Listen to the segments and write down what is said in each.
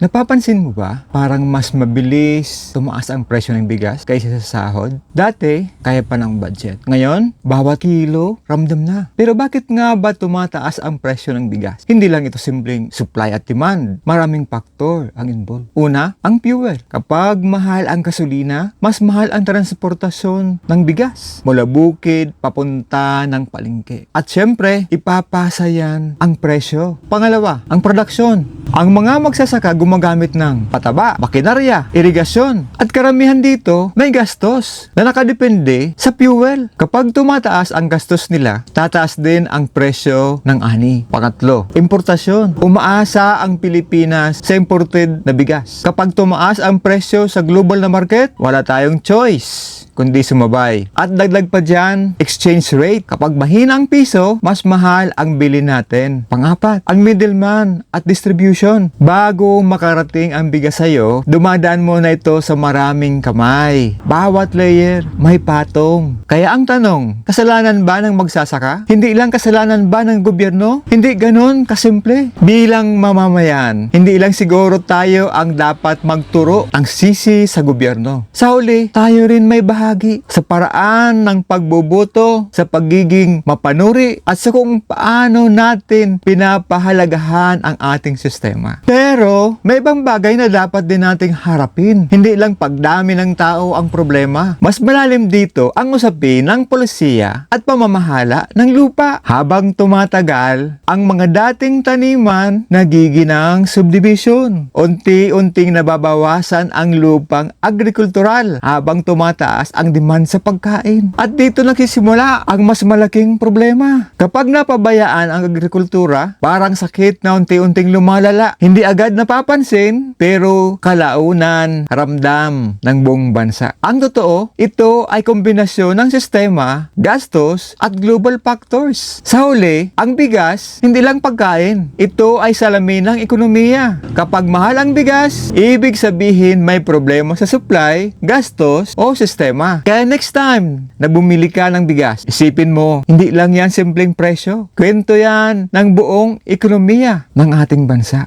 Napapansin mo ba? Parang mas mabilis tumaas ang presyo ng bigas kaysa sa sahod. Dati, kaya pa ng budget. Ngayon, bawat kilo, ramdam na. Pero bakit nga ba tumataas ang presyo ng bigas? Hindi lang ito simpleng supply at demand. Maraming faktor ang involved. Una, ang fuel. Kapag mahal ang gasolina, mas mahal ang transportasyon ng bigas. Mula bukid, papunta ng palengke. At syempre, ipapasa yan ang presyo. Pangalawa, ang produksyon. Ang mga magsasaka gumagamit ng pataba, makinarya, irigasyon. At karamihan dito may gastos na nakadepende sa fuel. Kapag tumataas ang gastos nila, tataas din ang presyo ng ani. Pangatlo, importasyon. Umaasa ang Pilipinas sa imported na bigas. Kapag tumaas ang presyo sa global na market, wala tayong choice kundi sumabay. At dagdag pa dyan, exchange rate. Kapag mahina ang piso, mas mahal ang bili natin. Pangapat, ang middleman at distribution. Bago makarating ang bigas sa'yo, dumadaan muna ito sa maraming kamay. Bawat layer, may patong. Kaya ang tanong, kasalanan ba ng magsasaka? Hindi lang kasalanan ba ng gobyerno? Hindi ganon kasimple. Bilang mamamayan, hindi lang siguro tayo ang dapat magturo ang sisi sa gobyerno. Sa huli, tayo rin may bahagi sa paraan ng pagboboto, sa pagiging mapanuri, at sa kung paano natin pinapahalagahan ang ating sistema. Pero, may ibang bagay na dapat din nating harapin. Hindi lang pagdami ng tao ang problema. Mas malalim dito ang usapin ng polisiya at pamamahala ng lupa. Habang tumatagal, ang mga dating taniman nagiginang subdivision. Unti-unting nababawasan ang lupang agrikultural habang tumataas ang demand sa pagkain. At dito nagsisimula ang mas malaking problema. Kapag napabayaan ang agrikultura, parang sakit na unti-unting lumalala. Hindi agad napapansin, pero kalaunan, ramdam ng buong bansa. Ang totoo, ito ay kombinasyon ng sistema, gastos, at global factors. Sa huli, ang bigas, hindi lang pagkain. Ito ay salamin ng ekonomiya. Kapag mahal ang bigas, ibig sabihin may problema sa supply, gastos, o sistema. Kaya next time na bumili ka ng bigas, isipin mo, hindi lang yan simpleng presyo. Kwento yan ng buong ekonomiya ng ating bansa.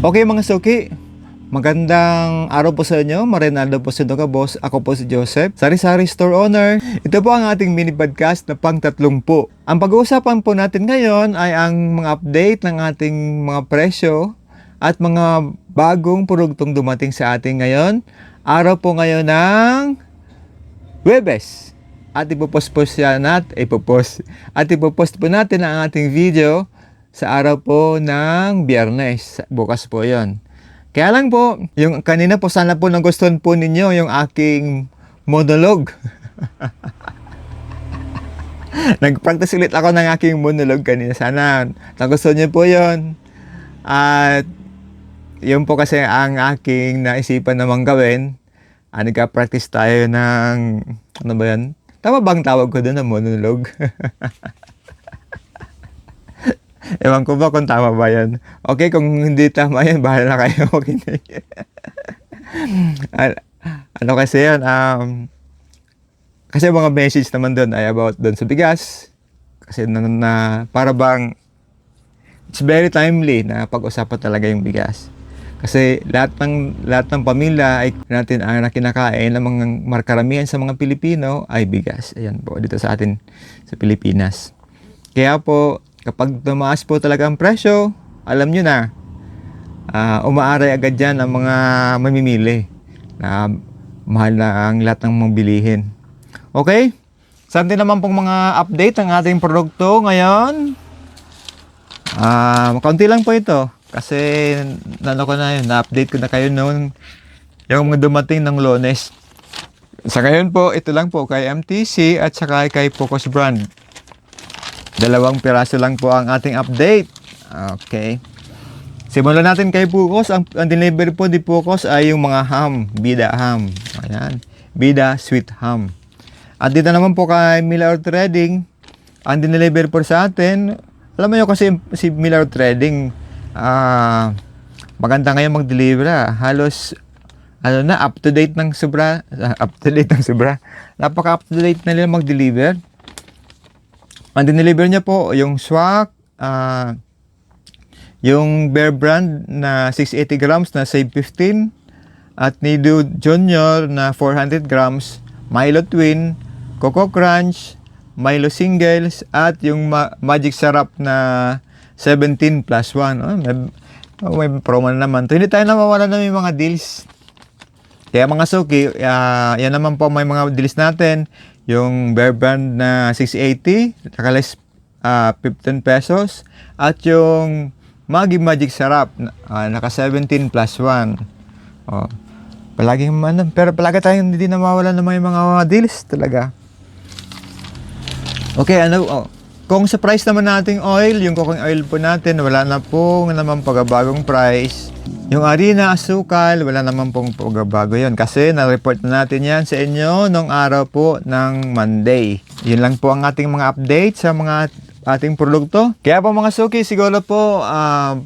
Okay mga suki, magandang araw po sa inyo. Marinaldo po si Doga Boss. Ako po si Joseph, sari-sari store owner. Ito po ang ating mini podcast na pang-30. Ang pag-uusapan po natin ngayon ay ang mga update ng ating mga presyo at mga bagong produktong dumating sa ating ngayon. Araw po ngayon ng Huwebes. At ipopost po natin ang ating video sa araw po ng Biyernes. Bukas po yon. Kaya lang po, yung kanina po sana po nagustuhan po ninyo yung aking monologue. Nag-practice ulit ako ng aking monologue kanina. Sana nagustuhan niyo po yon. At yun po kasi ang aking naisipan namang gawin. Nagka-practice tayo ng, ano ba yan? Tama bang tawag ko doon na monologue? Ewan ko ba kung tama ba yan. Okay, kung hindi tama yan, bahala na kayo. Okay. Ano kasi yan? Kasi mga message naman doon ay about doon sa bigas. Kasi na para bang it's very timely na pag-usapan talaga yung bigas. Kasi lahat ng pamilya ay natin ang kinakain ng mga markaramihan sa mga Pilipino ay bigas. Ayan po, dito sa atin sa Pilipinas. Kaya po, kapag tumaas po talaga ang presyo, alam nyo na, umaaray agad dyan ang mga mamimili na mahal na ang lahat ng mga bilihin. Okay? Saan din naman pong mga update ng ating produkto ngayon? Kaunti lang po ito. Kasi, na-update ko na kayo noon yung mga dumating ng Lunes. Sa ngayon po, ito lang po kay MTC at saka kay Focus Brand. 2 piraso lang po ang ating update. Okay. Simulan natin kay Focus. Ang delivery po di Focus ay yung mga ham. Bida ham. Ayan. Bida sweet ham. At dito naman po kay Miller Trading. Ang dineliver po sa atin. Alam mo yun kasi si Miller Trading, maganda ngayon mag-deliver. Halos up to date ng sobra. Napaka up to date na nila mag-deliver. Ang dineliver niya po yung swak, Yung Bear Brand na 680 grams na save 15. At Nido Junior na 400 grams. Milo Twin, Coco Crunch, Milo Singles, at yung Magic Sarap na 17 plus 1. May promo na naman. So, hindi tayo nawawala na may mga deals. Kaya mga suki, yan naman po may mga deals natin. Yung Bear Brand na 680, nakalis 15 pesos. At yung Magic Sarap, naka 17 plus 1. Pero palagi tayong hindi nawawala ng mga deals talaga. Okay, kung sa price naman nating oil, yung cooking oil po natin, wala na pong naman pagbabagong price. Yung harina, asukal, wala naman pong pagbabago yun. Kasi na-report na natin yan sa inyo nung araw po ng Monday. Yun lang po ang ating mga update sa mga ating produkto. Kaya po mga suki, siguro po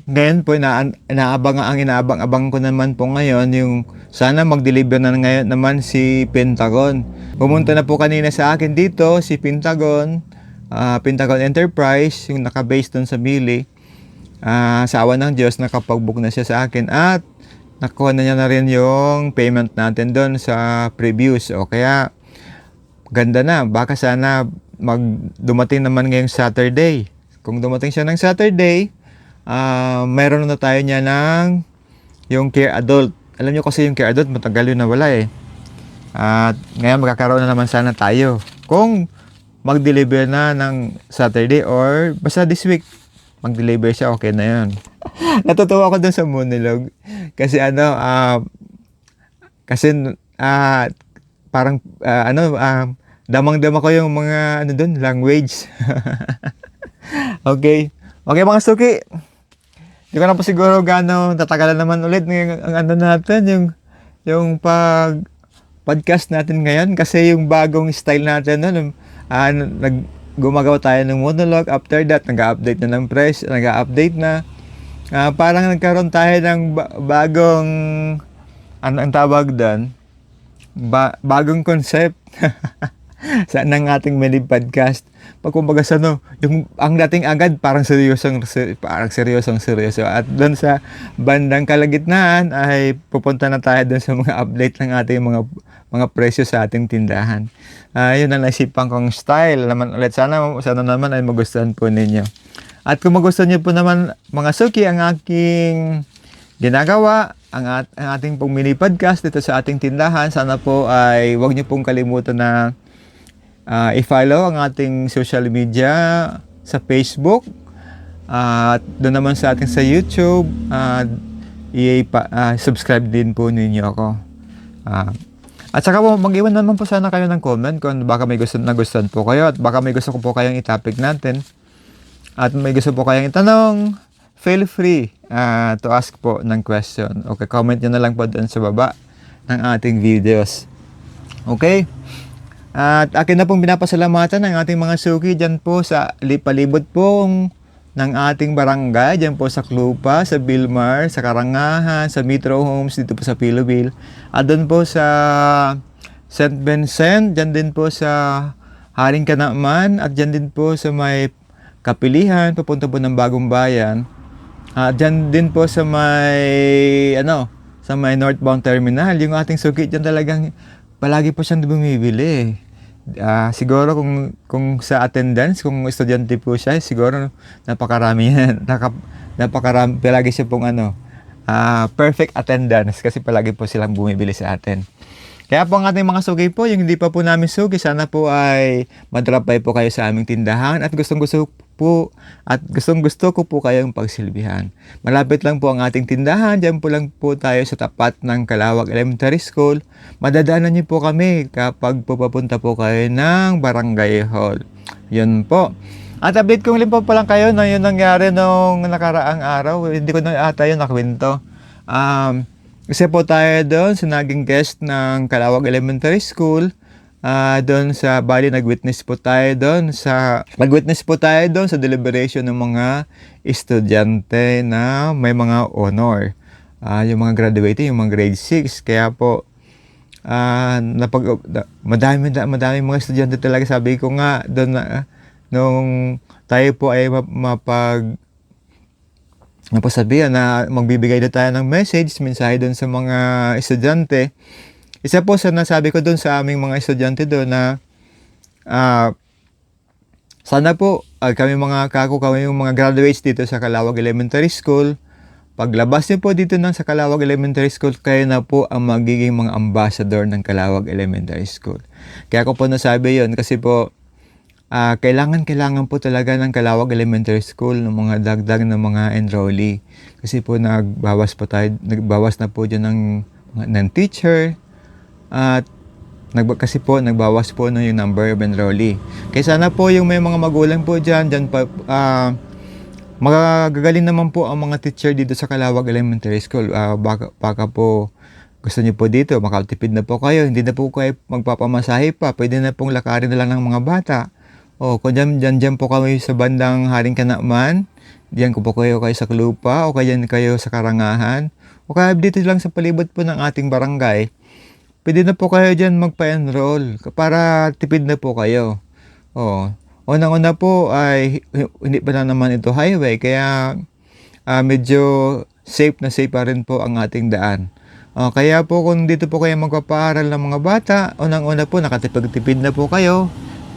ngayon po inaabang ko naman po ngayon yung sana mag-deliver na ngayon naman si Pentagon. Pumunta na po kanina sa akin dito si Pentagon, Pentagon Enterprise, yung naka-base doon sa Mili. Sa awa ng Diyos, nakapag-book na siya sa akin at nakuha na niya na rin yung payment natin doon sa previews. O kaya ganda na, baka sana dumating naman ngayong Saturday. Kung dumating siya ng Saturday, mayroon na tayo niya ng yung Care Adult. Alam niyo kasi yung Care Adult, matagal yun na wala eh. At ngayon magkakaroon na naman sana tayo. Kung mag-deliver na ng Saturday or basta this week, mag-deliver siya, okay na yun. Natutuwa ako dun sa monologue. Kasi parang damang-dama ko yung mga language. Okay. Okay mga suki. Hindi ko na po siguro gaano tatagalan naman ulit ang natin, yung podcast natin ngayon. Kasi yung bagong style natin gumagawa tayo ng monologue. After that, nag-update na ng press, nag-update na. Parang nagkaroon tayo ng bagong, ang tawag doon? Bagong concept. Sa ng ating mini podcast. Pag kumbaga ang dating agad parang seryoso. At doon sa bandang kalagitnaan ay pupunta na tayo doon sa mga update ng ating mga presyo sa ating tindahan. Yun ang naisipan kong style naman ulit. Sana naman ay magustuhan po ninyo. At kung magustuhan niyo po naman mga suki ang aking ginagawa, ang ating pong mini podcast dito sa ating tindahan, sana po ay huwag niyo pong kalimutan na i-follow ang ating social media sa Facebook at doon naman sa ating sa YouTube, subscribe din po ninyo ako. At saka po mag-iwan naman po sana kayo ng comment kung baka may nagustuhan po kayo at baka may gusto ko po kayong i-topic natin at may gusto po kayong itanong, feel free to ask po ng question. Okay, comment nyo na lang po doon sa baba ng ating videos. Okay? At akin na pong binapasalamatan ng ating mga suki dyan po sa palibot pong ng ating barangay, dyan po sa Clupa, sa Bilmar, sa Karangahan, sa Metro Homes, dito po sa Pilobil. At doon po sa St. Vincent, dyan din po sa Haring Kanaman, at dyan din po sa may Kapilihan, papunta po ng Bagong Bayan. At dyan din po sa may Northbound Terminal, yung ating suki dyan talagang palagi po siyang bumibili. Siguro kung sa attendance, kung estudyante po siya, siguro napakarami yan. Napakarami, palagi siya pong perfect attendance kasi palagi po silang bumibili sa atin. Kaya po ang ating mga suki po, yung hindi pa po namin suki, sana po ay madrap by po kayo sa aming tindahan at gustong-gusto ko po kayong pagsilbihan. Malapit lang po ang ating tindahan, dyan po lang po tayo sa tapat ng Calawag Elementary School. Madadaanan niyo po kami kapag pupunta po kayo ng Barangay Hall. Yun po. At update ko rin po lang kayo na yun nangyari nung nakaraang araw. Hindi ko na ata yun nakwento. Kasi po tayo doon sa naging guest ng Calawag Elementary School. Doon sa Bali, nag-witness po tayo doon sa deliberation ng mga estudyante na may mga honor. Yung mga graduating, yung mga grade 6. Kaya po, madami mga estudyante talaga. Sabi ko nga doon nung tayo po ay po sabihan na magbibigay na tayo ng message, mensahe doon sa mga estudyante. Isa po sa nasabi ko doon sa aming mga estudyante doon na sana po kami yung mga graduates dito sa Calawag Elementary School, paglabas niyo po dito sa Calawag Elementary School, kayo na po ang magiging mga ambassador ng Calawag Elementary School. Kaya ko po nasabi yon kasi po kailangan po talaga ng Calawag Elementary School ng mga dagdag na mga enrollee. Kasi po nagbawas na po dyan ng teacher at kasi po nagbawas po yung number of enrollee. Kaya sana po yung may mga magulang po dyan pa, magagaling naman po ang mga teacher dito sa Calawag Elementary School. Baka po gusto niyo po dito, makatipid na po kayo, hindi na po kayo magpapamasahe pa, pwede na pong lakarin na lang ng mga bata. Kung dyan po kami sa bandang Haring Kanaman, diyan ko po kayo sa Klupa, o kaya kayo sa Karangahan, o kaya dito lang sa palibot po ng ating barangay, pwede na po kayo dyan magpa-enroll para tipid na po kayo. Unang-una po ay hindi pa na naman ito highway, kaya medyo safe pa rin po ang ating daan. Kaya po kung dito po kayo magpapaaral ng mga bata, unang-una po nakatipid-tipid na po kayo.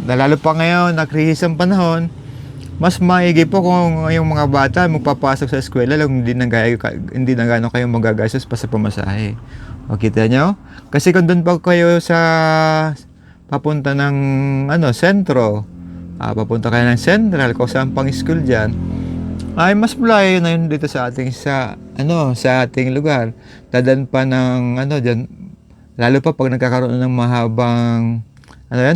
Lalo pa ngayon, nakrihis ang panahon, mas maigi po kung yung mga bata magpapasok sa eskwela lang, hindi na gano'n kayo magagastos pa sa pamasahe. Kita nyo? Kasi kung doon pa kayo sa papunta ng sentro, papunta kayo ng central, kung saan pang school dyan, ay mas malayo na yun dito sa ating lugar. Dadan pa ng dyan, lalo pa pag nagkakaroon ng mahabang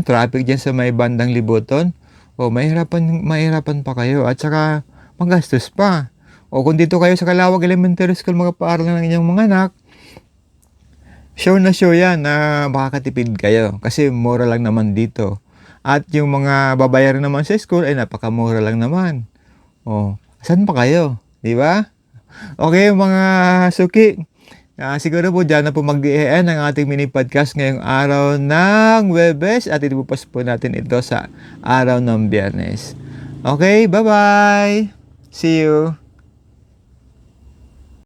traffic dyan sa may bandang Libuton, mahirapan pa kayo at saka magastos pa. Kung dito kayo sa Calawag Elementary School magpapaaral ng inyong mga anak, sure na sure yan na makakatipid kayo kasi mura lang naman dito. At yung mga babayaran naman sa school ay napakamura lang naman. Saan pa kayo? Di ba? Okay mga suki, siguro po dyan na po mag-i-end ang ating mini podcast ngayong araw ng Huwebes at ibupas po natin ito sa araw ng Biyernes. Okay, bye-bye! See you!